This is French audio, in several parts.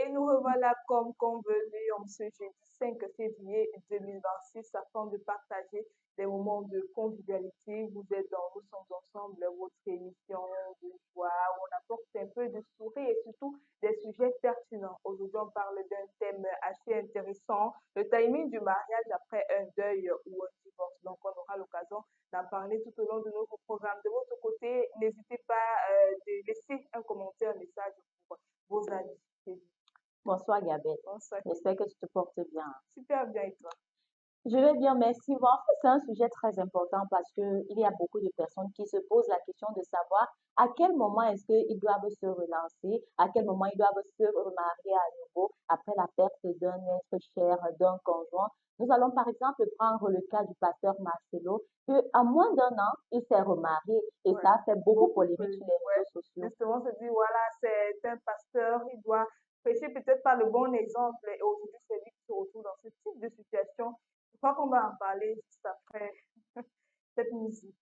Et nous revoilà comme convenu en ce jeudi 5 février 2026 afin de partager des moments de convivialité. Nous sommes ensemble, votre émission de joie où on apporte un peu de sourire et surtout des sujets pertinents. Aujourd'hui, on parle d'un thème assez intéressant, le timing du mariage après un deuil ou un divorce. Donc, on aura l'occasion d'en parler tout au long de notre programme. De votre côté, n'hésitez pas de laisser un commentaire, un message pour vos avis. Bonsoir Gabelle, Bonsoir. j'espère que tu te portes bien. Super bien et toi? Je vais bien, merci. Bon, en fait, c'est un sujet très important parce qu'il y a beaucoup de personnes qui se posent la question de savoir à quel moment est-ce qu'ils doivent se relancer, à quel moment ils doivent se remarier à nouveau après la perte d'un être cher, d'un conjoint. Nous allons par exemple prendre le cas du pasteur Marcelo, que à moins d'un an, il s'est remarié et Ouais. ça a fait beaucoup Beaucoup polémique sur les ouais. réseaux sociaux. Justement, on se dit, voilà, c'est un pasteur, il doit prêcher peut-être pas le bon exemple. Et aujourd'hui, c'est lui qui se retrouve dans ce type de situation. Je crois qu'on va en parler juste après cette musique.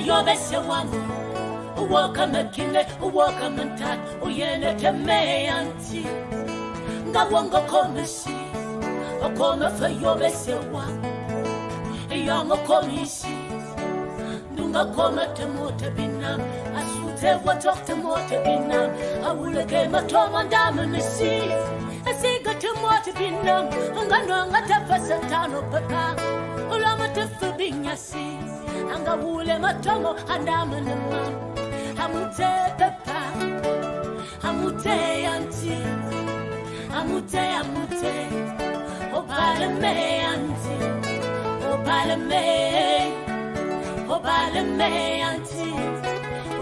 Yobese wangu uwoka mekile uwoka mentat uyene teme anti ngawongo komisi okome fe yobese wangu yongo komisi dunga kome temote binam asute watok temote binam awule ke matoma ndamnisi asiga temote binam ngano ngatafasa tano peka ulama tefu binyasi angawule matomo andamanama amute pepa amute anti amute obale me anti obale me anti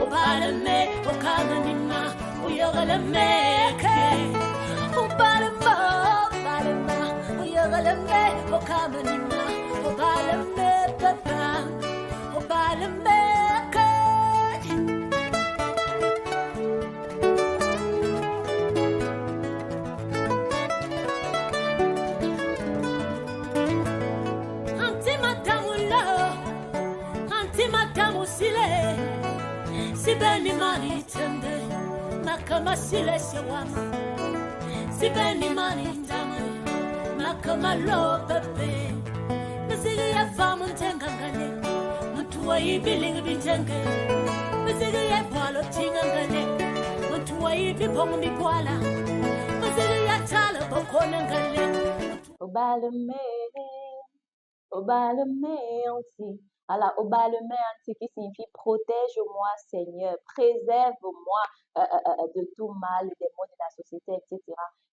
obale me okamanima uyogale me ke obale ma uyogale me okamanima obale me pepa Sibeni mani tende makama sile sewama Sibeni mani tama makama lo pepe Misigi ya famu ntengangane Mtuwa ibiling bitenge Misigi ya palo tingangane Mtuwa ibi pongu mikwala Misigi ya tala bokone ngale Obaleme anti. Alors, Obaleme anti qui signifie protège-moi, Seigneur, préserve-moi de tout mal, des maux de la société, etc.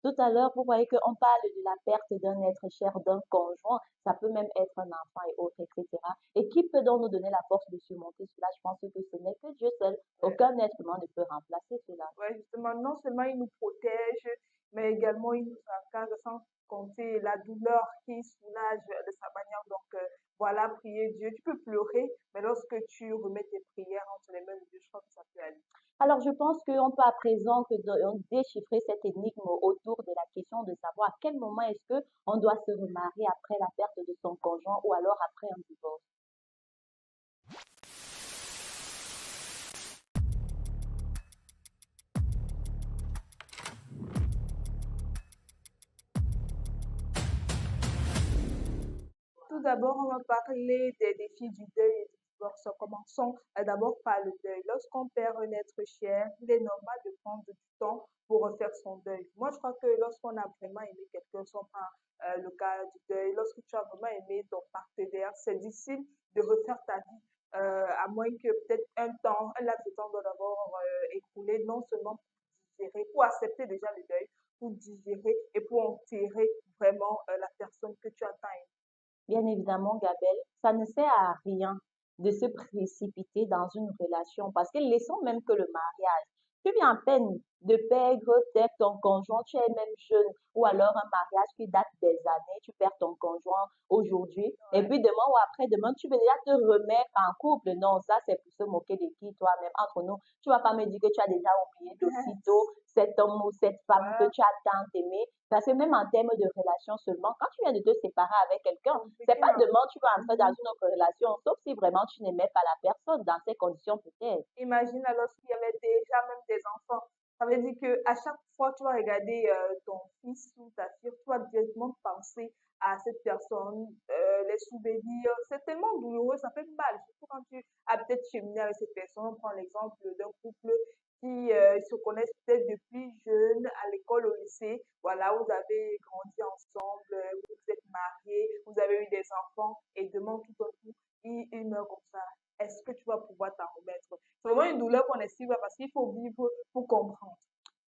Tout à l'heure, vous voyez qu'on parle de la perte d'un être cher, d'un conjoint, ça peut même être un enfant et autres, etc. Et qui peut donc nous donner la force de surmonter cela? Je pense que ce n'est que Dieu seul. Aucun être humain ne peut remplacer cela. Ouais, justement, non seulement il nous protège, mais également il nous encadre sans compter la douleur qui soulage de sa manière. Donc, voilà, prier Dieu. Tu peux pleurer, mais lorsque tu remets tes prières entre les mains de Dieu, je crois que ça peut aller. Alors, je pense qu'on peut à présent déchiffrer cette énigme autour de la question de savoir à quel moment est-ce qu'on doit se remarier après la perte de son conjoint ou alors après un divorce. Tout d'abord, on va parler des défis du deuil et du divorce. Commençons d'abord par le deuil. Lorsqu'on perd un être cher, il est normal de prendre du temps pour refaire son deuil. Moi, je crois que lorsqu'on a vraiment aimé quelqu'un, si on prend le cas du deuil, lorsque tu as vraiment aimé ton partenaire, c'est difficile de refaire ta vie, à moins que peut-être un laps de temps doit d'abord écoulé, non seulement pour digérer, pour accepter déjà le deuil, pour digérer et pour enterrer vraiment la personne que tu as tant aimée. Bien évidemment, Gabelle, ça ne sert à rien de se précipiter dans une relation parce que laissons même que le mariage, tu viens à peine de perdre peut-être ton conjoint, tu es même jeune, ou alors un mariage qui date des années, tu perds ton conjoint aujourd'hui, et Ouais. puis demain ou après-demain, tu veux déjà te remettre en couple. Non, ça c'est pour se moquer de qui, toi-même, entre nous. Tu vas pas me dire que tu as déjà oublié d'aussitôt cet homme ou cette femme que Voilà, tu as tant aimé. Parce que même en termes de relation seulement, quand tu viens de te séparer avec quelqu'un, c'est compliqué, pas hein. demain tu vas entrer dans Mhm. une autre relation, sauf si vraiment tu n'aimais pas la personne dans ces conditions peut-être. Imagine alors s'il y avait déjà même des enfants. Ça veut dire que à chaque fois que tu vas regarder ton fils ou ta fille, tu vas directement penser à cette personne, les souvenirs. C'est tellement douloureux, ça fait mal. Surtout quand tu as peut-être cheminé avec cette personne. On prend l'exemple d'un couple qui se connaissent peut-être depuis jeune, à l'école, au lycée. Voilà, vous avez grandi ensemble, vous vous êtes mariés, vous avez eu des enfants, et demain, tout d'un coup, il meurt comme ça. Est-ce que tu vas pouvoir t'en remettre? C'est vraiment une douleur qu'on estime parce qu'il faut vivre pour comprendre.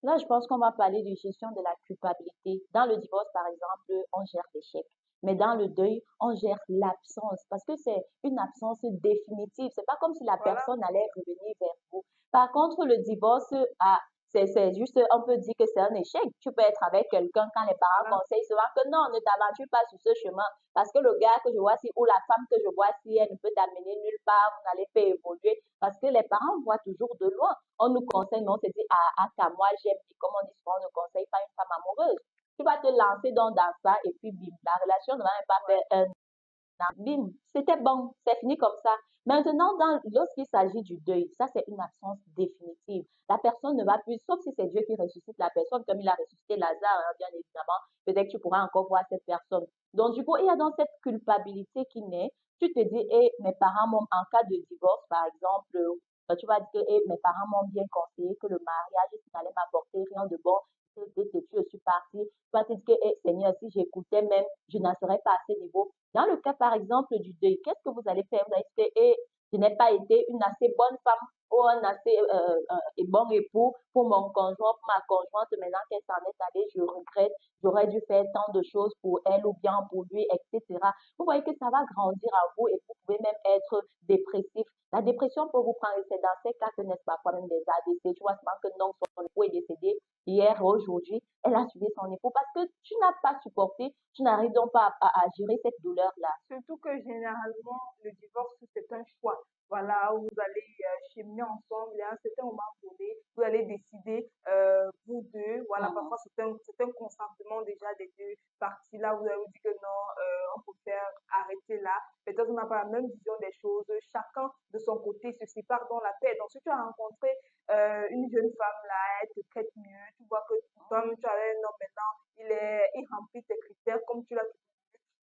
Là, je pense qu'on va parler de gestion de la culpabilité. Dans le divorce, par exemple, on gère l'échec. Mais dans le deuil, on gère l'absence parce que c'est une absence définitive. C'est pas comme si la Voilà. personne allait revenir vers vous. Par contre, le divorce, c'est juste, on peut dire que c'est un échec. Tu peux être avec quelqu'un quand les parents Voilà. conseillent souvent que non, ne t'aventure pas sur ce chemin parce que le gars que je vois ci ou la femme que je vois ci, elle ne peut t'amener nulle part, vous n'allez pas évoluer parce que les parents voient toujours de loin. On nous conseille, mais on se dit, qu'à moi, j'aime, et comme on dit souvent, on ne conseille pas une femme amoureuse. Tu vas te lancer dans ça, et puis bim, la relation ne va même pas Ouais. faire un an. Bim, c'était bon, c'est fini comme ça. Maintenant, lorsqu'il s'agit du deuil, ça, c'est une absence définitive. La personne ne va plus, sauf si c'est Dieu qui ressuscite la personne, comme il a ressuscité Lazare, hein, bien évidemment, peut-être que tu pourras encore voir cette personne. Donc, du coup, il y a dans cette culpabilité qui naît, tu te dis, mes parents m'ont, en cas de divorce, par exemple, tu vas dire que mes parents m'ont bien conseillé que le mariage, ça n'allait m'apporter rien de bon. J'étais têtue, je suis partie. Tu vas te dire que, Seigneur, si j'écoutais même, je n'en serais pas à ce niveau. Dans le cas, par exemple, du deuil, qu'est-ce que vous allez faire? Vous allez dire que je n'ai pas été une assez bonne femme ou un assez et bon époux pour mon conjoint, pour ma conjointe. Maintenant qu'elle s'en est allée, je regrette. J'aurais dû faire tant de choses pour elle ou bien pour lui, etc. Vous voyez que ça va grandir à vous et vous pouvez même être dépressif. La dépression peut vous prendre, et c'est dans ces cas que n'est-ce pas quand même des ADC. Tu vois seulement que non, son époux est décédé hier, aujourd'hui, elle a suivi son époux parce que tu n'as pas supporté, tu n'arrives donc pas à gérer cette douleur-là. Surtout que généralement, le divorce, c'est un choix. Voilà, où vous allez cheminer ensemble et à un certain moment donné, vous allez décider, vous deux. Voilà, Mhm. parfois, c'est un consentement déjà des deux parties. Là, vous allez vous dire que non, on préfère arrêter là. Peut-être qu'on n'a pas la même vision des choses. Chacun de son côté se sépare dans la paix. Donc, si tu as rencontré une jeune femme là, elle te traite mieux, tu vois que toi-même, tu as un homme maintenant, il remplit tes critères comme tu l'as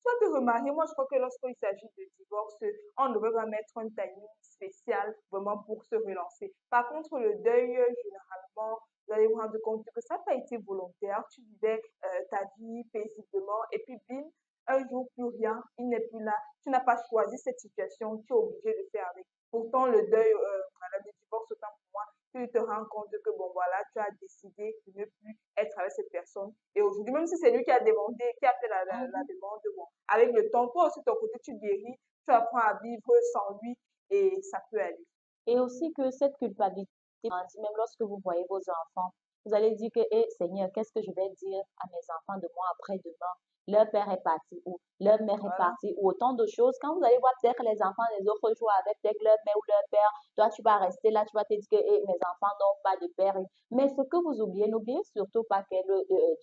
toi, te remarier, moi, je crois que lorsqu'il s'agit de divorce, on devrait pas mettre un timing spécial vraiment pour se relancer. Par contre, le deuil, généralement, vous allez vous rendre compte que ça n'a pas été volontaire. Tu vivais ta vie paisiblement et puis bim, un jour, plus rien, il n'est plus là. Tu n'as pas choisi cette situation, tu es obligé de faire avec. Pourtant, le deuil, voilà, le divorce, autant pour moi, tu te rends compte que bon, voilà, tu as décidé de ne plus être avec cette personne. Et aujourd'hui, même si c'est lui qui a demandé, qui a fait la Mhm. demande, bon, avec le temps, toi aussi, de ton côté, tu guéris, tu apprends à vivre sans lui et ça peut aller. Et aussi que cette culpabilité grandit, même lorsque vous voyez vos enfants, vous allez dire que, Seigneur, qu'est-ce que je vais dire à mes enfants de moi après-demain? Leur père est parti ou leur mère est Voilà. partie ou autant de choses. Quand vous allez voir peut-être les enfants des autres jouer avec peut-être leur mère ou leur père, toi tu vas rester là, tu vas te dire que mes enfants n'ont pas de père. Mais ce que vous oubliez, n'oubliez surtout pas que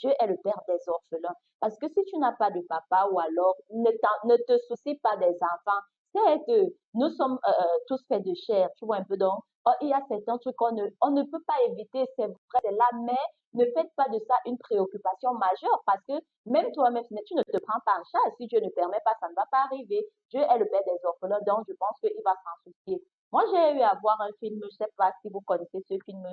Dieu est le père des orphelins. Parce que si tu n'as pas de papa ou alors ne te soucie pas des enfants, certes, nous sommes tous faits de chair, tu vois un peu donc. Oh, il y a certains trucs on ne peut pas éviter, c'est vrai, c'est là, mais ne faites pas de ça une préoccupation majeure parce que même toi-même, tu ne te prends pas en charge. Si Dieu ne permet pas, ça ne va pas arriver. Dieu est le père des orphelins, donc je pense qu'il va s'en soucier. Moi, j'ai eu à voir un film, je ne sais pas si vous connaissez ce film,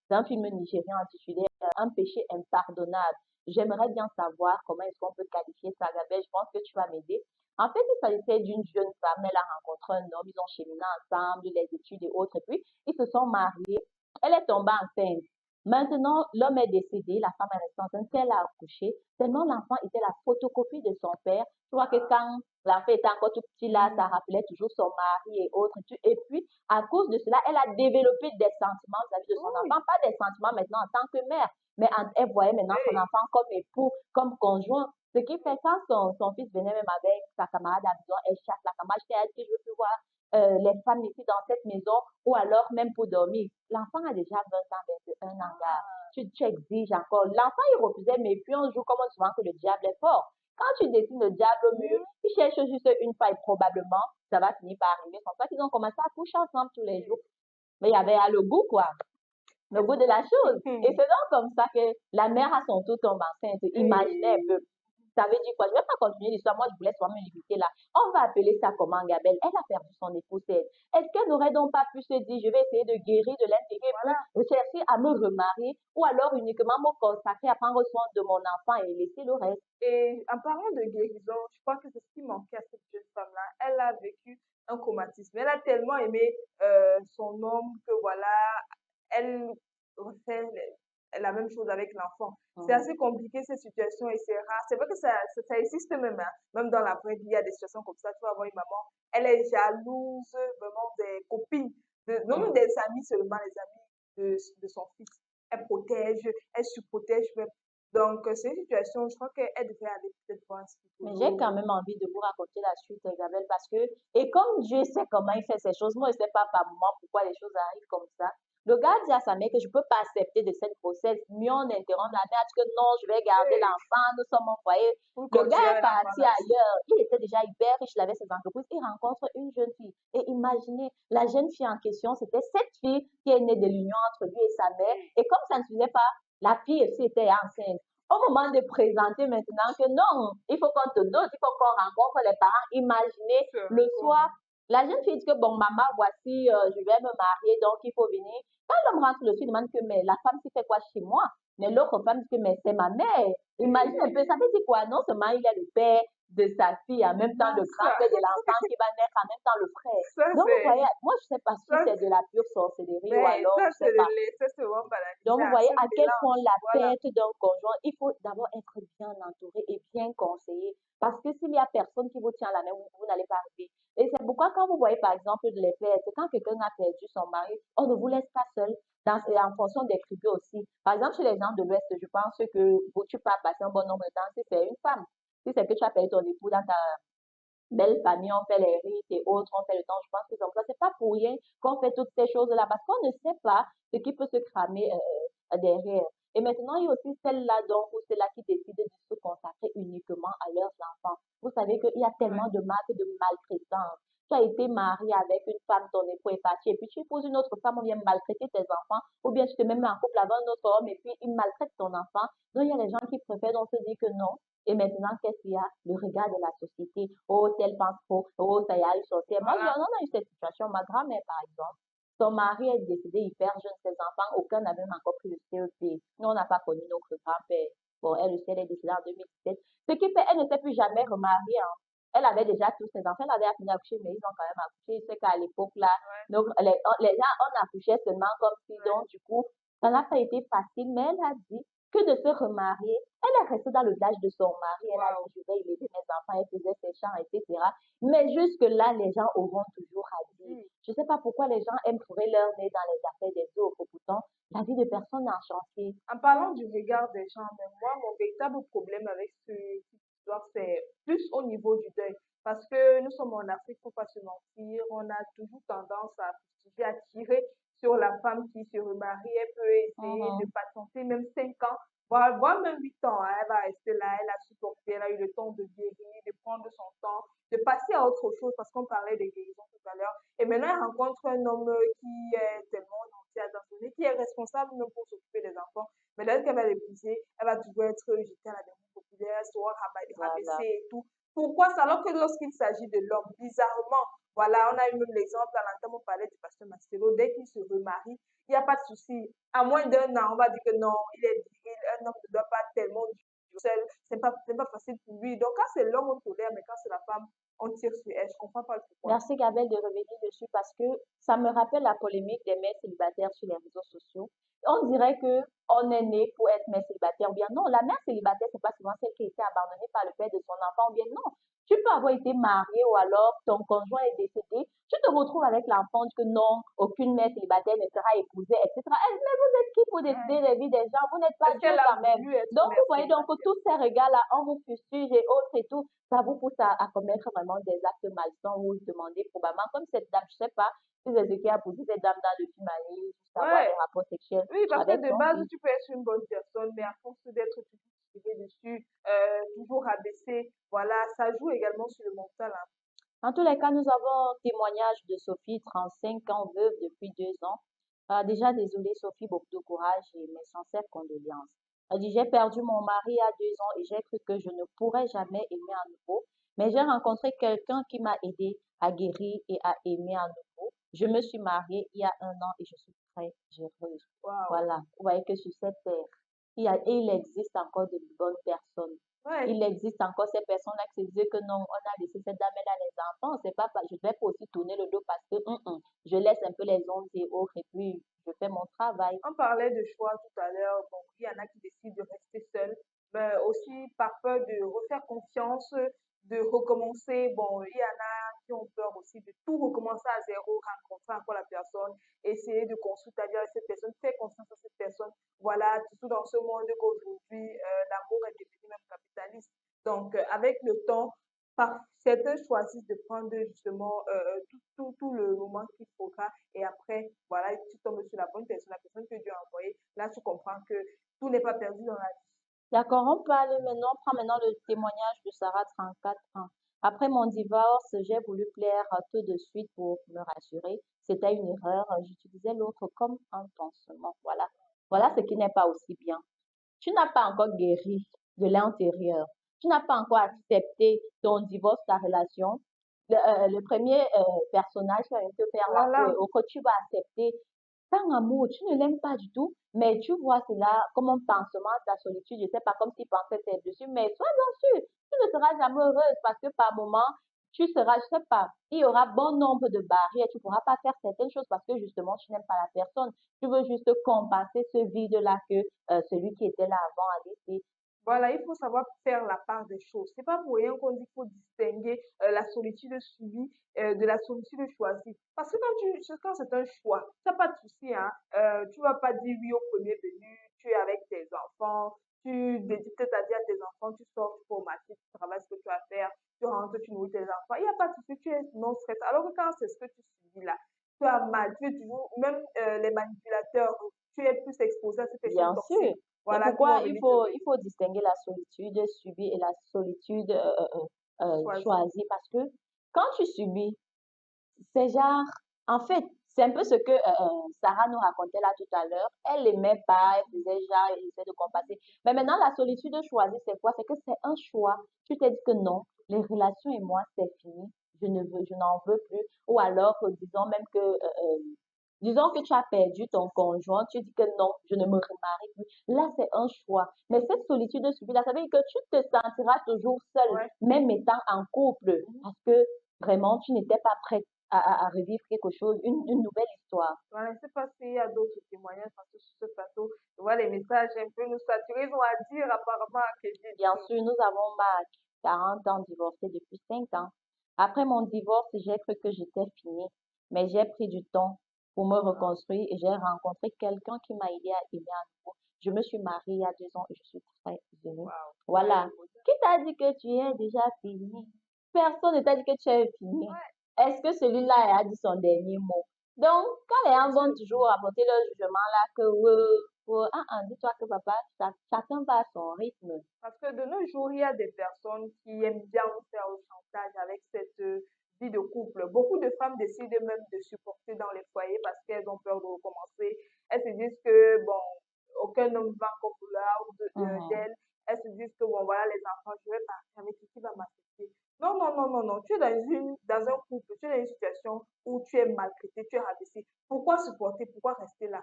c'est un film nigérien intitulé Un péché impardonnable. J'aimerais bien savoir comment est-ce qu'on peut qualifier ça, Gabelle. Je pense que tu vas m'aider. En fait, il s'agissait d'une jeune femme, elle a rencontré un homme, ils ont cheminé ensemble, les études et autres, et puis ils se sont mariés. Elle est tombée enceinte. Maintenant, l'homme est décédé, la femme est restée enceinte, elle a accouché. Tellement l'enfant était la photocopie de son père. Tu vois que quand l'enfant était encore tout petit là, ça rappelait toujours son mari et autres. Et puis, à cause de cela, elle a développé des sentiments vis-à-vis de son Oui, enfant. Pas des sentiments maintenant en tant que mère, mais elle voyait maintenant son oui. enfant comme époux, comme conjoint. Ce qui fait quand son fils venait même avec sa camarade à la maison, elle chasse la camarade, elle dit, je veux plus voir les femmes ici dans cette maison ou alors même pour dormir. L'enfant a déjà 20 ans, 21 ans, gars. Tu exiges encore. L'enfant, il refusait, mais puis on joue comme on dit souvent que le diable est fort. Quand tu dessines le diable au mur, tu cherches juste une faille, probablement, ça va finir par arriver. C'est pour ça qu'ils ont commencé à coucher ensemble tous les jours. Mais il y avait le goût, quoi, le goût de la chose. Et c'est donc comme ça que la mère à son tour tombe enceinte. Imaginez un peu. Ça veut dire quoi? Je ne vais pas continuer l'histoire. Moi, je voulais seulement me limiter là. On va appeler ça comment, Gabelle? Elle a perdu son époux. Est-ce qu'elle n'aurait donc pas pu se dire, je vais essayer de guérir, de l'intégrer, Voilà. pour chercher à me remarier, ou alors uniquement me consacrer à prendre soin de mon enfant et laisser le reste? Et en parlant de guérison, je crois que c'est ce qui manquait à cette jeune femme-là. Elle a vécu un traumatisme. Elle a tellement aimé son homme que voilà, elle refait la même chose avec l'enfant. C'est Mhm. assez compliqué cette situation et c'est rare. C'est vrai que ça existe même, hein. Même dans la vraie vie, il y a des situations comme ça. Tu vas avoir une maman, elle est jalouse vraiment des copines, non même Mhm. des amis seulement, les amis de son fils. Elle protège, elle surprotège même. Donc, c'est une situation, je crois qu'elle devrait aller peut-être voir un Mais j'ai quand psychologue. même envie de vous raconter la suite, Isabelle, parce que, et comme Dieu sait comment il fait ces choses, moi, je ne sais pas par moment pourquoi les choses arrivent comme ça. Le gars dit à sa mère que je ne peux pas accepter de cette grossesse. Mieux on interrompt la mère, dit que non, je vais garder Oui, l'enfant, nous sommes au foyer. pour Le gars continuer est avec l'enfant parti là aussi. ailleurs. Il était déjà hyper riche, il avait ses entreprises. Il rencontre une jeune fille. Et imaginez, la jeune fille en question, c'était cette fille qui est née de l'union entre lui et sa mère. Et comme ça ne se faisait pas, la fille aussi était enceinte. Au moment de présenter maintenant que non, il faut qu'on te donne, il faut qu'on rencontre les parents. Imaginez Se le soir, rencontre. la jeune fille dit que bon, maman, voici, je vais me marier, donc il faut venir. Quand l'homme rentre, le fils demande que mais la femme, s'y fait quoi chez moi? Mais l'autre femme dit que mais c'est ma mère. Imagine un peu, ça veut dire quoi? Non seulement il est le père de sa fille, en même temps Non, le grand-père de l'enfant qui va naître, en même temps le frère. ça Donc vous c'est, voyez, moi je ne sais pas si ça, c'est de la pure sorcellerie ou ben, alors ça je c'est sais pas. ça c'est vraiment banalisé, Donc, vous hein, voyez ce à quel point mélange, la voilà. perte d'un conjoint, il faut d'abord être bien entouré et bien conseillé. Parce que s'il y a personne qui vous tient la main, vous n'allez pas arriver. Et c'est pourquoi quand vous voyez par exemple les pertes, quand quelqu'un a perdu son mari, on ne vous laisse pas seul. Et en fonction des tribus aussi. Par exemple, chez les gens de l'Ouest, je pense que tu peux passer un bon nombre de temps si c'est une femme. Si c'est que tu as perdu ton époux dans ta belle famille, on fait les rites et autres, on fait le temps. Je pense que comme ça, c'est pas pour rien qu'on fait toutes ces choses-là parce qu'on ne sait pas ce qui peut se cramer derrière. Et maintenant, il y a aussi celles-là, donc, ou celles-là qui décident de se consacrer uniquement à leurs enfants. Vous savez qu'il y a Ouais. tellement de marques de maltraitance. Tu as été marié avec une femme, ton époux est parti, et puis tu épouses une autre femme, on vient maltraiter tes enfants, ou bien tu te mets en couple avec un autre homme, et puis il maltraite ton enfant. Donc, il y a les gens qui préfèrent donc se dire que non, et maintenant, qu'est-ce qu'il y a? Le regard de la société. Oh, tel pense trop. Oh, ça y est, une sorcière. Moi, Voilà. on a eu cette situation. Ma grand-mère, par exemple, son mari est décédé hyper jeune. Ses enfants, aucun n'a même encore pris le CEP. Nous, on n'a pas connu notre grand-père. Bon, elle aussi, elle est décédée en 2017. Ce qui fait, elle ne s'est plus jamais remariée, hein. Elle avait déjà tous ses enfants. Elle avait fini d'accoucher, mais ils ont quand même accouché. C'est qu'à l'époque, là, Ouais, donc, les gens, on accouchait seulement comme si, ouais. donc, du coup, ça n'a pas été facile, mais elle a dit que de se remarier, elle est restée dans le village de son mari. Elle a Waouh. dit, je vais aider mes enfants, elle faisait ses chants, etc. Mais jusque-là, les gens auront toujours à dire. Hmm. Je ne sais pas pourquoi les gens aiment trouver leur nez dans les affaires des autres. Pourtant, la vie de personne n'a changé. En parlant du regard des gens, mais moi, mon véritable problème avec cette histoire, c'est plus au niveau du deuil. Parce que nous sommes en Afrique, faut pas se mentir, on a toujours tendance à fustiger, à tirer sur la femme qui se remarie. Elle peut essayer de Mhm, patienter même 5 ans, voire même 8 ans, hein. Elle va rester là, elle a supporté, elle a eu le temps de guérir, de prendre son temps, de passer à autre chose, parce qu'on parlait de guérison tout à l'heure. Et maintenant, elle rencontre un homme qui est tellement gentil à donner, qui est responsable même pour s'occuper des enfants. Mais dès qu'elle va l'épouser, elle va toujours être jetée à la demande populaire, soit voilà. rabaissée et tout. Pourquoi ça? Alors que lorsqu'il s'agit de l'homme, bizarrement, voilà, on a eu même l'exemple à l'entame, on parlait du pasteur Mastéro, dès qu'il se remarie, il n'y a pas de souci. À moins d'un an, on va dire que non, il est viril, un homme ne doit pas tellement du seul, c'est pas facile pour lui. Donc quand c'est l'homme, on tolère, mais quand c'est la femme, on tire sur elle. Je comprends pas le pourquoi. Merci Gabelle de revenir dessus parce que ça me rappelle la polémique des mères célibataires sur les réseaux sociaux. On dirait que on est né pour être mère célibataire ou bien non. La mère célibataire, c'est pas souvent celle qui a été abandonnée par le père de son enfant ou bien non. Tu peux avoir été marié ou alors ton conjoint est décédé. Tu te retrouves avec l'enfant, que non, aucune mère célibataire ne sera épousée, etc. Mais vous êtes qui pour décider Ouais. des vies des gens? Vous n'êtes pas Est-ce Dieu qu'elle a quand même. voulu être Donc, mère vous voyez, donc, célibataire? tous ces regards-là, on vous fustige et autres et tout, ça vous pousse à commettre vraiment des actes malsains ou vous demandez probablement, comme cette dame, je sais pas, si c'est ce qui a poussé cette dame dans le film aller juste avoir des Ouais. rapports sexuels Oui, parce que avec de son base, fils. tu peux être une bonne personne, mais à force d'être toujours tiré dessus, toujours rabaissé, voilà, ça joue également sur le mental, hein. En tous les cas, nous avons un témoignage de Sophie, 35 ans, veuve depuis 2 ans. Déjà, désolée Sophie, beaucoup de courage et mes sincères condoléances. Elle dit, j'ai perdu mon mari à 2 ans et j'ai cru que je ne pourrais jamais aimer à nouveau. Mais j'ai rencontré quelqu'un qui m'a aidé à guérir et à aimer à nouveau. Je me suis mariée il y a 1 an et je suis très heureuse. Waouh. Voilà, vous voyez que sur cette terre, il existe encore de bonnes personnes. Ouais. Il existe encore ces personnes-là qui se disent que non, on a laissé cette dame-là les enfants. C'est pas, je ne vais pas aussi tourner le dos parce que je laisse un peu les ondes et autres et puis je fais mon travail. On parlait de choix tout à l'heure, donc il y en a qui décident de rester seuls, mais aussi par peur de refaire confiance, de recommencer. Bon, il y en a qui ont peur aussi de tout recommencer à zéro, rencontrer encore la personne, essayer de construire ta vie avec cette personne, faire confiance à cette personne. Voilà, surtout dans ce monde qu'aujourd'hui, l'amour est devenu même capitaliste. Donc, avec le temps, certains choisissent de prendre justement tout le moment qu'il faudra et après, voilà, tu tombes sur la bonne personne, la personne que Dieu a envoyée. Là, tu comprends que tout n'est pas perdu dans la vie. D'accord, on prend maintenant le témoignage de Sarah, 34 ans. Après mon divorce, j'ai voulu plaire tout de suite pour me rassurer. C'était une erreur. J'utilisais l'autre comme un pansement. Voilà. Voilà ce qui n'est pas aussi bien. Tu n'as pas encore guéri de l'intérieur. Tu n'as pas encore accepté ton divorce, ta relation. Le premier personnage qui va te faire la peau et Voilà. au que tu vas accepter sans amour, tu ne l'aimes pas du tout, mais tu vois cela comme un pansement à ta solitude. Je sais pas comme s'il pensait être dessus, mais sois-en sûr, tu ne seras jamais heureuse parce que par moment, tu seras, je sais pas, il y aura bon nombre de barrières, tu pourras pas faire certaines choses parce que justement, tu n'aimes pas la personne. Tu veux juste compenser ce vide-là que celui qui était là avant a laissé. Voilà, il faut savoir faire la part des choses. C'est pas pour rien qu'on dit qu'il faut distinguer la solitude subie de la solitude choisie. Parce que quand c'est un choix, tu n'as pas de souci, hein. Tu vas pas dire oui au premier venu, tu es avec tes enfants, tu dédies peut-être ta vie à tes enfants, tu sors, tu vas au marché, tu travailles ce que tu as à faire, tu rentres, tu nourris tes enfants. Il n'y a pas de souci, tu es non stress. Alors que quand c'est ce que tu subis là, tu as mal, tu es toujours, même les manipulateurs, tu es plus exposé à ces personnes Bien sûr. toxiques. C'est Voilà, qui vont pourquoi il venir te faut, il faut distinguer la solitude subie et la solitude choisir. choisie parce que quand tu subis, c'est genre, en fait, c'est un peu ce que Sarah nous racontait là tout à l'heure. Elle aimait pas, elle faisait genre, elle essaie de compenser. Mais maintenant, la solitude choisie, c'est quoi? C'est que c'est un choix. Tu t'es dit que non, les relations et moi, c'est fini. Je n'en veux plus. Ou alors, disons même que, disons que tu as perdu ton conjoint, tu dis que non, je ne me remarie plus. Là, c'est un choix. Mais cette solitude subie-là, ça veut dire que tu te sentiras toujours seule, Ouais. même étant en couple, Mhm. parce que vraiment, tu n'étais pas prête à revivre quelque chose, une nouvelle histoire. Voilà, je ne sais pas s'il y a d'autres témoignages parce que sur ce plateau, je vois les messages un peu nous saturer. Ils ont à dire apparemment à Kevin. Bien sûr, nous avons Marc, 40 ans, divorcé depuis 5 ans. Après mon divorce, j'ai cru que j'étais finie, mais j'ai pris du temps pour me reconstruire et j'ai rencontré quelqu'un qui m'a aidé à aimer à nouveau. Je me suis mariée il y a 2 ans et je suis très heureuse. Waouh. Voilà. Qui t'a dit que tu es déjà fini? Personne ne t'a dit que tu es fini. Ouais, Est-ce que celui-là a dit son dernier mot? Donc, quand les gens vont toujours apporter leur jugement là que, dis-toi que papa, chacun va à son rythme. parce que de nos jours, il y a des personnes qui aiment bien nous faire le chantage avec cette vie de couple. Beaucoup de femmes décident même de supporter dans les foyers parce qu'elles ont peur de recommencer. Elles se disent que, bon, aucun homme va encore vouloir Mhm. d'elles. Elles se disent que, bon, voilà, les enfants, je vais partir avec qui va m'accepter. Non, non, non, non, non. Tu es dans un couple, tu es dans une situation où tu es maltraité, tu es rabaissé. Pourquoi supporter? Pourquoi rester là?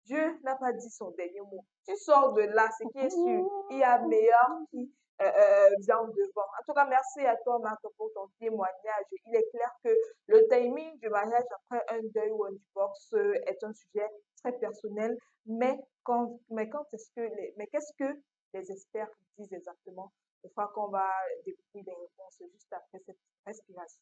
Dieu n'a pas dit son dernier mot. Tu sors de là, ce qui est sûr, il y a meilleur qui bien devant. En tout cas, merci à toi, Marc, pour ton témoignage. Il est clair que le timing du mariage après un deuil ou un divorce est un sujet très personnel, mais qu'est-ce que les experts disent exactement? Je crois qu'on va découvrir les réponses juste après cette respiration.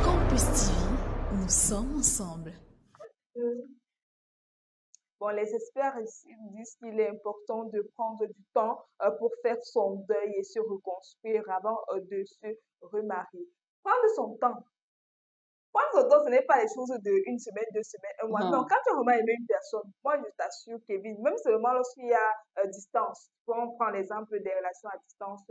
Campus TV, nous sommes ensemble. Bon, les experts ici disent qu'il est important de prendre du temps pour faire son deuil et se reconstruire avant de se remarier. Prendre son temps. Prendre son temps, ce n'est pas les choses de une semaine, 2 semaines, un mois. Non, Mhm. quand tu as vraiment aimé une personne, moi je t'assure, Kevin, même seulement lorsqu'il y a distance, on prend l'exemple des relations à distance,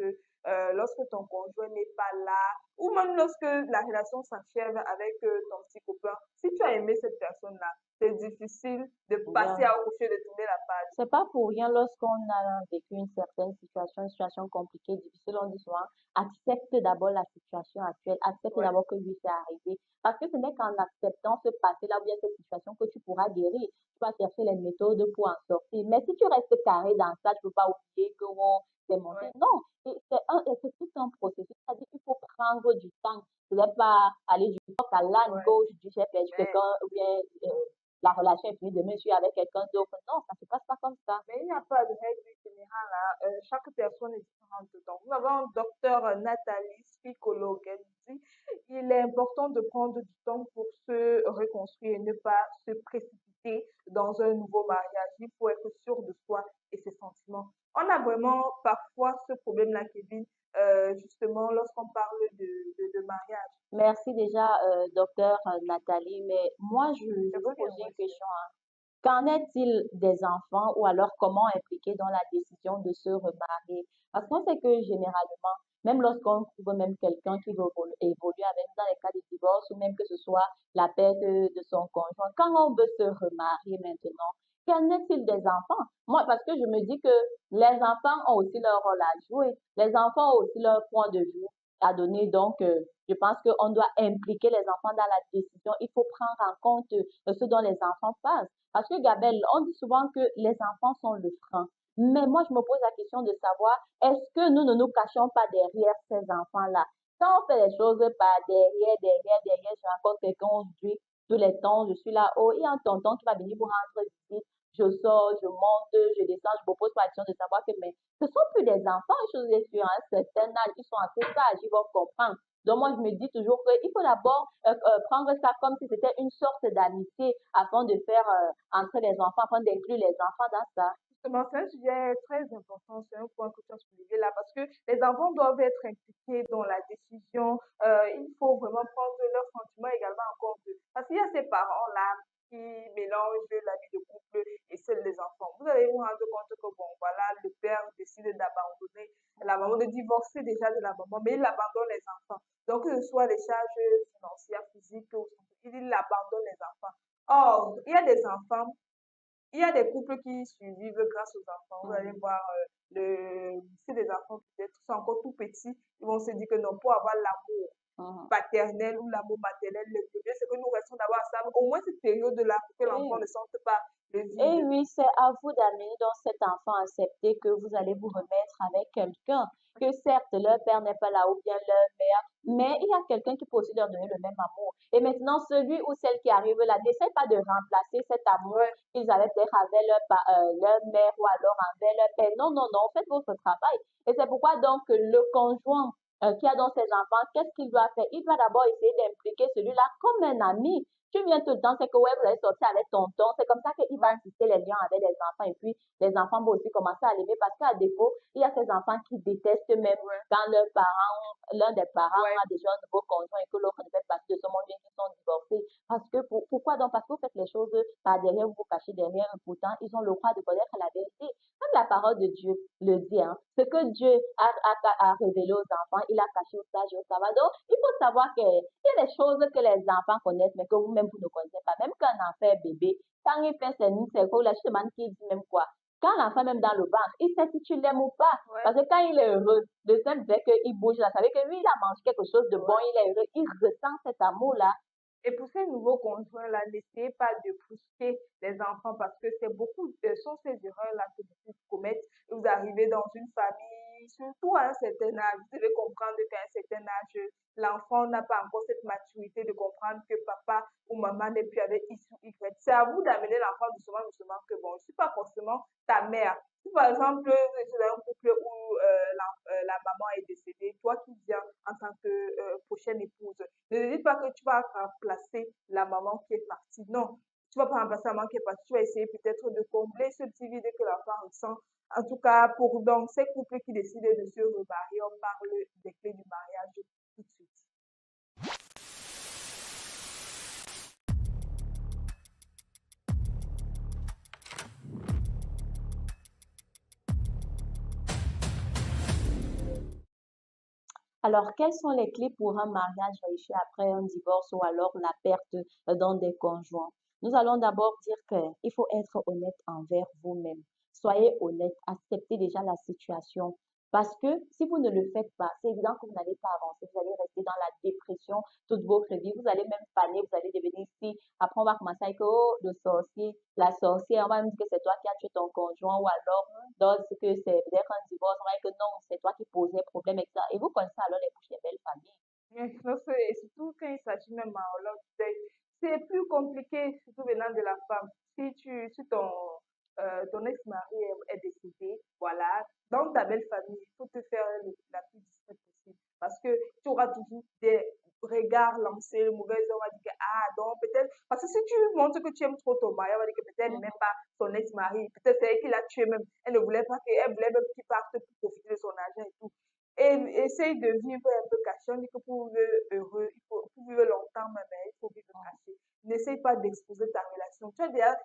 lorsque ton conjoint n'est pas là, ou même lorsque la relation s'achève avec ton petit copain, si tu as aimé cette personne-là, c'est difficile de passer Bien. à autre chose, de tourner la page. C'est pas pour rien lorsqu'on a vécu une situation compliquée, difficile, on dit souvent, accepte d'abord la situation actuelle, accepte Ouais, d'abord que oui, c'est arrivé. Parce que ce n'est qu'en acceptant ce passé-là ou bien cette situation que tu pourras guérir. Tu vas chercher les méthodes pour en sortir. Mais si tu restes carré dans ça, tu peux pas oublier que oh, c'est monté. ouais, Non, c'est tout un processus. C'est-à-dire qu'il faut prendre du temps. Ce n'est pas aller du coq à l'âne ouais. gauche, du chef perdu Mais quelqu'un ou bien la relation est finie demain, je suis avec quelqu'un d'autre. Non, ça se passe pas comme ça. Mais il n'y a pas de règle générale, hein. Chaque personne est différente. Donc, nous avons un docteur Nathalie, psychologue. Elle dit il est important de prendre du temps pour se reconstruire et ne pas se précipiter dans un nouveau mariage. Il faut être sûr de soi et ses sentiments. On a vraiment parfois ce problème-là, Kevin, justement, lorsqu'on parle de mariage. Merci déjà, docteur Nathalie. Mais moi, je Je veux veux bien, poser moi une aussi. question. Qu'en est-il des enfants ou alors comment impliquer dans la décision de se remarier? Parce qu'on sait que généralement, même lorsqu'on trouve même quelqu'un qui veut évoluer avec nous dans les cas de divorce ou même que ce soit la perte de son conjoint, quand on veut se remarier maintenant, qu'en est-il des enfants? Moi, parce que je me dis que les enfants ont aussi leur rôle à jouer. Les enfants ont aussi leur point de vue à donner. Donc, je pense qu'on doit impliquer les enfants dans la décision. Il faut prendre en compte ce dont les enfants passent. Parce que, Gabelle, on dit souvent que les enfants sont le frein. Mais moi, je me pose la question de savoir, est-ce que nous ne nous cachons pas derrière ces enfants-là? Quand on fait les choses par derrière, je rencontre quelqu'un aujourd'hui, tous les temps, je suis là, oh, il y a un tonton qui va venir vous rendre visite, je sors, je monte, je descends, je me pose la question de savoir que, mais ce sont plus des enfants, je suis sur un certain âge, ils sont assez sages, ils vont comprendre. Donc, moi, je me dis toujours qu'il faut d'abord prendre ça comme si c'était une sorte d'amitié afin de faire entrer les enfants, afin d'inclure les enfants dans ça. Justement, c'est un sujet très important, c'est un point que tu as soulevé là, parce que les enfants doivent être impliqués dans la décision. Il faut vraiment prendre leurs sentiments également en compte. Parce qu'il y a ces parents-là qui mélangent la vie de couple et celle des enfants. Vous allez vous rendre compte que, bon, voilà, le père décide d'abandonner la maman, de divorcer déjà de la maman, mais il abandonne les enfants. Donc, que ce soit les charges financières, physiques, il abandonne les enfants. Or, il y a des enfants il y a des couples qui survivent grâce aux enfants. Vous allez Mhm, voir, si les enfants peut-être sont encore tout petits, ils vont se dire que non, pour avoir l'amour mhm. paternel ou l'amour maternel, le mieux, c'est que nous restons d'abord ensemble, au moins cette période-là, pour que l'enfant Oui. ne sente pas le Et vide. oui, c'est à vous d'amener dans cet enfant à accepter que vous allez vous remettre avec quelqu'un. Que certes, leur père n'est pas là ou bien leur mère, mais il y a quelqu'un qui peut aussi leur donner le même amour. Et maintenant, celui ou celle qui arrive là, n'essaie pas de remplacer cet amour Ouais, qu'ils avaient peut-être avec leur mère ou alors envers leur père. Non, non, non, faites votre travail. Et c'est pourquoi donc le conjoint qui a dans ses enfants, qu'est-ce qu'il doit faire? Il doit d'abord essayer d'impliquer celui-là comme un ami. Tu viens tout le temps, c'est que ouais, vous allez sortir avec tonton. C'est comme ça qu'il va insister les liens avec les enfants. Et puis, les enfants vont aussi commencer à l'aimer parce qu'à défaut, il y a ces enfants qui détestent même Ouais, quand l'un des parents ouais, a déjà un nouveau conjoint et que l'autre ne fait partie de ce monde, bien qu'ils sont divorcés. Parce que, pourquoi donc? Parce que vous faites les choses par derrière, vous vous cachez derrière. Pourtant, ils ont le droit de connaître la vérité. Même la parole de Dieu le dit, hein. Ce que Dieu a révélé aux enfants, il a caché aux sages et aux savants. Donc, il faut savoir qu'il y a des choses que les enfants connaissent, mais que vous-même, vous ne connaissez pas. Même qu'un enfant est bébé, quand il fait ses nuits, ses cours, là, je te demande qu'il dit même quoi. Quand l'enfant, même dans le ventre, il sait si tu l'aimes ou pas. ouais, Parce que quand il est heureux, le simple fait qu'il bouge là, ça veut dire que lui, il a mangé quelque chose de bon, ouais. il est heureux, il ressent cet amour-là. Et pour ces nouveaux conjoints-là, n'essayez pas de brusquer les enfants parce que c'est beaucoup, sont ces erreurs-là que beaucoup commettent. Vous arrivez dans une famille, surtout à un certain âge, vous devez comprendre qu'à un certain âge, l'enfant n'a pas encore cette maturité de comprendre que papa ou maman n'est plus avec X ou Y. C'est à vous d'amener l'enfant doucement, doucement que bon, je ne suis pas forcément ta mère. Si par exemple, c'est dans un couple où la maman est décédée, toi qui viens en tant que prochaine épouse, ne dis pas que tu vas remplacer la maman qui est partie. Non, tu vas pas remplacer la maman qui est partie. Tu vas essayer peut-être de combler ce petit vide que l'enfant ressent. En tout cas, pour donc ces couples qui décident de se remarier, on parle des clés du mariage tout de suite. Alors, quelles sont les clés pour un mariage réussi après un divorce ou alors la perte d'un des conjoints? Nous allons d'abord dire qu'il faut être honnête envers vous-même. Soyez honnête, acceptez déjà la situation. Parce que si vous ne le faites pas, c'est évident que vous n'allez pas avancer. Vous allez rester dans la dépression toute votre vie. Vous allez même faner, vous allez devenir si. Après, on va commencer avec oh, le sorcier, la sorcière. On va même dire que c'est toi qui as tué ton conjoint ou alors d'autres que c'est peut-être un divorce. On va dire que non, c'est toi qui posais problème, etc. Et vous connaissez alors les bouches des belles familles. Non, et surtout quand il s'agit même en love date, c'est plus compliqué, surtout venant de la femme. Si ton ex-mari est décédé, voilà, dans ta belle famille, il faut te faire la plus discrète possible. Parce que tu auras toujours des regards lancés, le mauvais on va dire que, ah, donc peut-être, parce que si tu montres que tu aimes trop ton mari, on va dire que peut-être elle n'aimait Mhm. pas son ex-mari, peut-être c'est elle qui l'a tué même, elle ne voulait pas qu'elle voulait même qu'il parte pour profiter de son argent et tout. Et essaye de vivre un peu caché. On dit que pour vivre heureux, pour vivre longtemps même, il faut vivre caché. N'essaye pas d'exposer ta relation. Tu as déjà,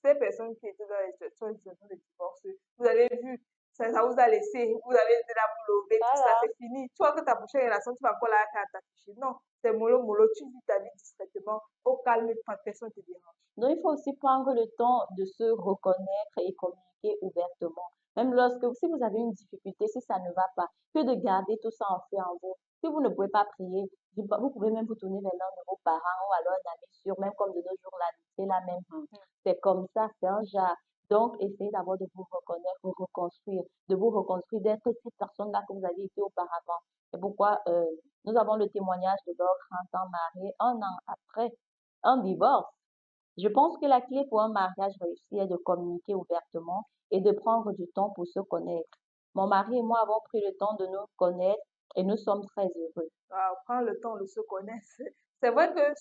ces personnes qui étaient dans les situations de divorce, vous avez vu, ça vous a laissé, vous avez été là pour lever, tout ça, Voilà. c'est fini. Tu vois que ta prochaine relation, tu vas encore là à t'afficher. Non, c'est mollo, mollo, tu vis ta vie discrètement, au calme, personne ne te dérange. Donc, il faut aussi prendre le temps de se reconnaître et communiquer ouvertement. Même lorsque, si vous avez une difficulté, si ça ne va pas, que de garder tout ça en fait en vous. Si vous ne pouvez pas prier, vous pouvez même vous tourner vers l'un de vos parents ou alors un ami sûr, même comme de nos jours, l'amitié, la même. C'est comme ça, c'est un genre. Donc, essayez d'abord de vous reconnaître, de vous reconstruire, d'être cette personne-là que vous aviez été auparavant. C'est pourquoi nous avons le témoignage de leur 30 ans mariés, un an après un divorce. Je pense que la clé pour un mariage réussi est de communiquer ouvertement et de prendre du temps pour se connaître. Mon mari et moi avons pris le temps de nous connaître et nous sommes très heureux. Prends le temps de se connaître. C'est vrai que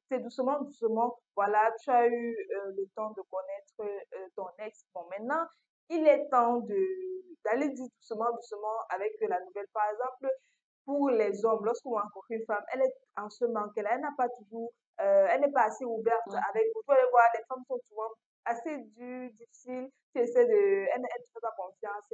c'est doucement, doucement, voilà, tu as eu le temps de connaître ton ex. Bon, maintenant, il est temps d'aller dire doucement, doucement avec la nouvelle. Par exemple, pour les hommes, lorsqu'on rencontre une femme, elle est en ce manque-là, elle n'a pas toujours, elle n'est pas assez ouverte Mhm. avec vous. Tu vas aller voir, les femmes sont souvent assez dures, difficiles. Tu essaies elle ne te fait pas confiance,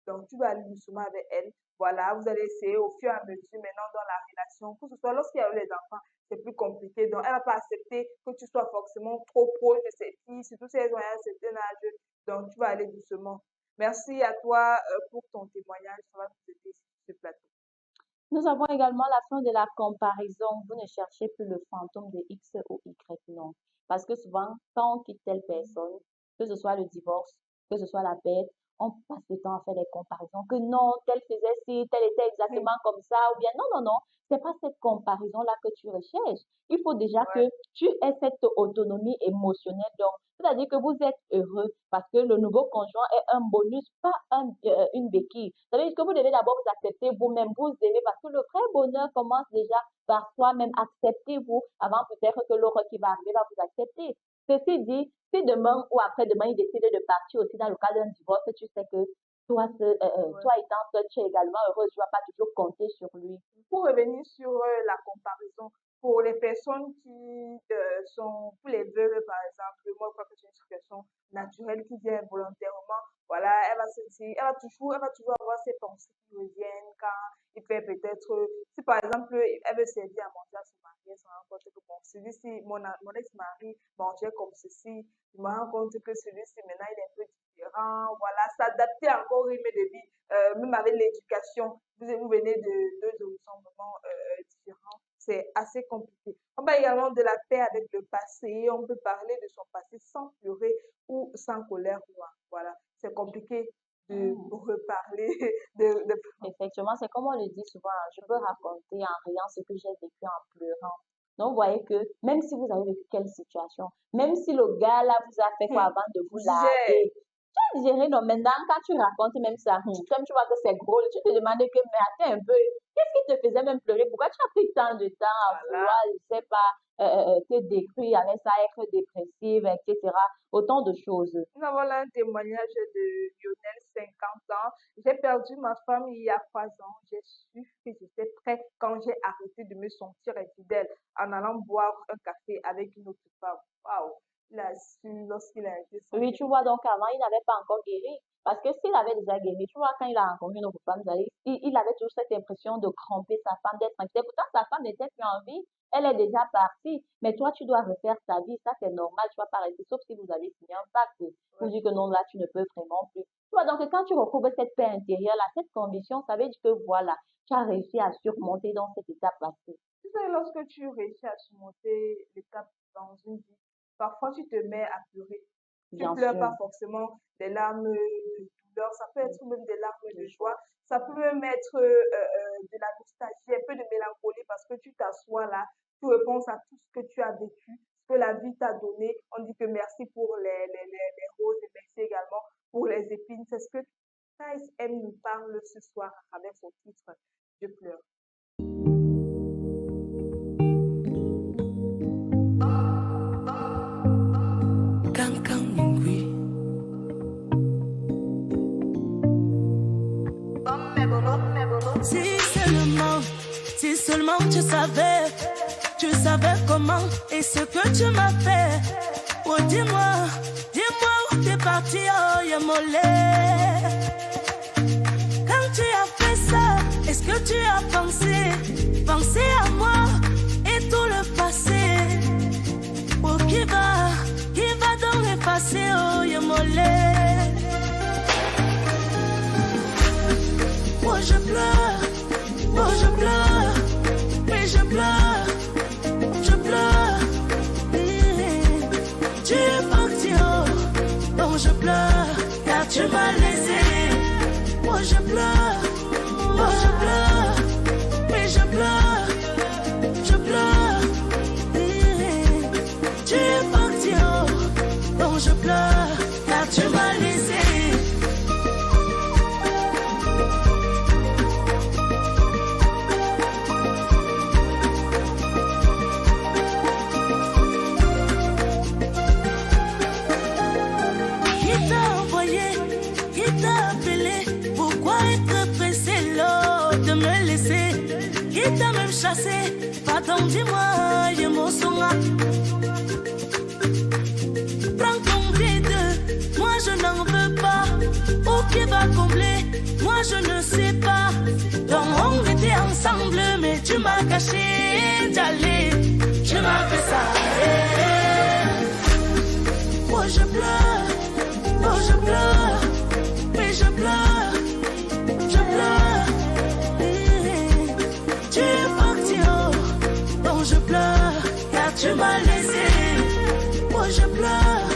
donc tu vas aller doucement avec elle. Voilà, vous allez essayer au fur et à mesure maintenant dans la relation, que ce soit lorsqu'il y a eu les enfants, c'est plus compliqué. Donc, elle va pas accepter que tu sois forcément trop proche de ses filles, surtout si elles ont un certain âge. Donc, tu vas aller doucement. Merci à toi pour ton témoignage. Ça va nous aider sur ce plateau. Nous avons également la fin de la comparaison. Vous ne cherchez plus le fantôme de X ou Y, non. Parce que souvent, quand on quitte telle personne, que ce soit le divorce, que ce soit la perte, on passe le temps à faire des comparaisons, que non, tel faisait ci, tel était Oui, exactement comme ça, ou bien non, non, non, c'est pas cette comparaison-là que tu recherches. Il faut déjà que ouais, tu aies cette autonomie émotionnelle. Donc, c'est-à-dire que vous êtes heureux parce que le nouveau conjoint est un bonus, pas une béquille. Ça veut dire que vous devez d'abord vous accepter vous-même, vous aimer, parce que le vrai bonheur commence déjà par soi-même. Acceptez-vous avant peut-être que l'autre qui va arriver va vous accepter. Ceci dit, si demain ou après-demain, il décide de partir aussi dans le cas d'un divorce, tu sais que ouais. toi étant seule, tu es également heureuse, tu ne vas pas toujours compter sur lui. Pour revenir sur la comparaison, pour les personnes qui sont, pour les veuves par exemple, moi je crois que c'est une situation naturelle qui vient volontairement. Voilà, elle va toujours avoir ces pensées qui reviennent quand il fait peut-être, si par exemple elle veut servir à manger à son mari, elle se rend compte que bon, celui-ci, mon ex-mari mangeait comme ceci, je me rends compte que celui-ci maintenant il est un peu différent. Voilà, s'adapter encore au rythme de vie, même avec l'éducation, vous venez de deux horizons vraiment différents. C'est assez compliqué. On parle également de la paix avec le passé. On peut parler de son passé sans pleurer ou sans colère noire. Voilà, c'est compliqué de Hmm. reparler de... Effectivement, c'est comme on le dit souvent, hein, je peux raconter en riant ce que j'ai vécu en pleurant. Donc, vous voyez que même si vous avez vécu quelle situation, même si le gars là vous a fait quoi Hmm. avant de vous Digère. larguer, tu as digéré, non, maintenant quand tu racontes même ça, comme tu vois que c'est drôle, tu te demandes que, mais attends un peu, qu'est-ce qui te faisait même pleurer? Pourquoi tu as pris tant de temps à Voilà. vouloir, je sais pas, te décrire avec ça, être dépressive, etc. Autant de choses. Nous avons là un témoignage de Lionel, 50 ans. J'ai perdu ma femme il y a 3 ans. J'ai su que j'étais prêt quand j'ai arrêté de me sentir infidèle en allant boire un café avec une autre femme. Waouh! Il a su lorsqu'il a été Oui, senti. tu vois, donc avant, il n'avait pas encore guéri. Parce que s'il avait déjà guéri, tu vois, quand il a rencontré une autre femme, il avait toujours cette impression de cramper sa femme, d'être inquiet. Pourtant, sa femme n'était plus en vie. Elle est déjà partie. Mais toi, tu dois refaire ta vie. Ça, c'est normal. Tu vas pas rester, sauf si vous avez signé un pacte pour Ouais. dire que non, là, tu ne peux vraiment plus. Tu vois, donc quand tu retrouves cette paix intérieure-là, cette conviction, ça veut dire que voilà, tu as réussi à surmonter dans cette étape passée. Tu sais, lorsque tu réussis à surmonter l'étape dans une vie, parfois tu te mets à pleurer. Tu Bien pleures sûr. pas forcément des larmes de douleur, ça peut être même des larmes De de joie. joie, ça peut même être de la nostalgie, un peu de mélancolie parce que tu t'assois là, tu repenses à tout ce que tu as vécu, ce que la vie t'a donné. On dit que merci pour les roses et merci également pour les épines. C'est ce que KSM nous parle ce soir avec son titre Je pleure. Cancan Ningui. Si seulement tu savais comment et ce que tu m'as fait. Oh, dis-moi où t'es parti, oh, Yamolé. Quand tu as fait ça, est-ce que tu as pensé à moi et tout le passé? Oh, qui va donc effacer, oh, Yamolé. Oh, je pleure, mais je pleure. Tu es parti, oh, donc je pleure, car tu m'as laissé. Moi je pleure, mais je pleure. Tu es parti, oh, donc je pleure, car tu m'as laissé. Qui t'a appelé, pourquoi être pressé là de me laisser? Qui t'a même chassé, pardon dis-moi, je m'en souviens. Prends ton vide, moi je n'en veux pas. Où qui va combler, moi je ne sais pas. Donc on était ensemble, mais tu m'as caché d'aller. Tu m'as fait ça. Oh je pleure, mais je pleure. Tu es parti, oh, donc je pleure, car tu m'as laissé. Oh je pleure,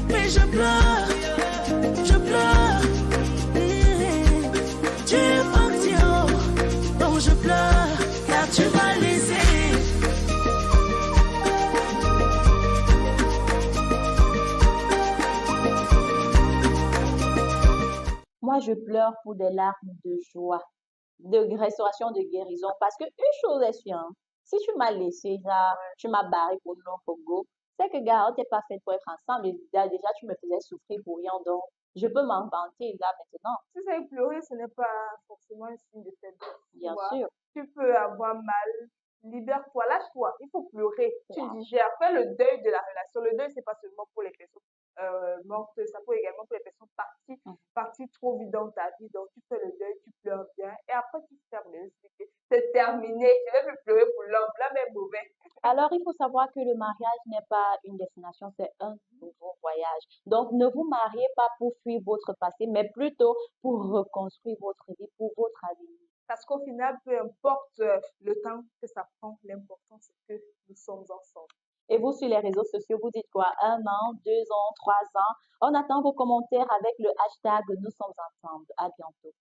mais je pleure. je pleure pour des larmes de joie, de restauration, de guérison. Parce que une chose est sûre, hein, si tu m'as laissé, genre, tu m'as barré pour le Congo, c'est que, gars, on t'est pas fait pour être ensemble. Et déjà, tu me faisais souffrir pour rien. Donc, je peux m'en vanter là maintenant, Si ça est pleurer, ce n'est pas forcément un signe de faiblesse, tu bien vois. sûr. Tu peux avoir mal, libère-toi, lâche-toi. Il faut pleurer, tu Wow. digères, fais le deuil de la relation. Le deuil, c'est pas seulement pour les personnes mortes, ça peut également pour les personnes Mhm. parties trop vite dans ta vie. Donc, tu fais le deuil, tu pleures bien, et après, tu fermes les yeux. C'est terminé. Je vais plus pleurer pour l'homme. L'homme est mauvais. Alors, il faut savoir que le mariage n'est pas une destination, c'est un nouveau voyage. Donc, ne vous mariez pas pour fuir votre passé, mais plutôt pour reconstruire votre vie, pour votre avenir. Parce qu'au final, peu importe le temps que ça prend, l'important, c'est que nous sommes ensemble. Et vous, sur les réseaux sociaux, vous dites quoi? 1 an, 2 ans, 3 ans? On attend vos commentaires avec le hashtag Nous sommes ensemble. À bientôt.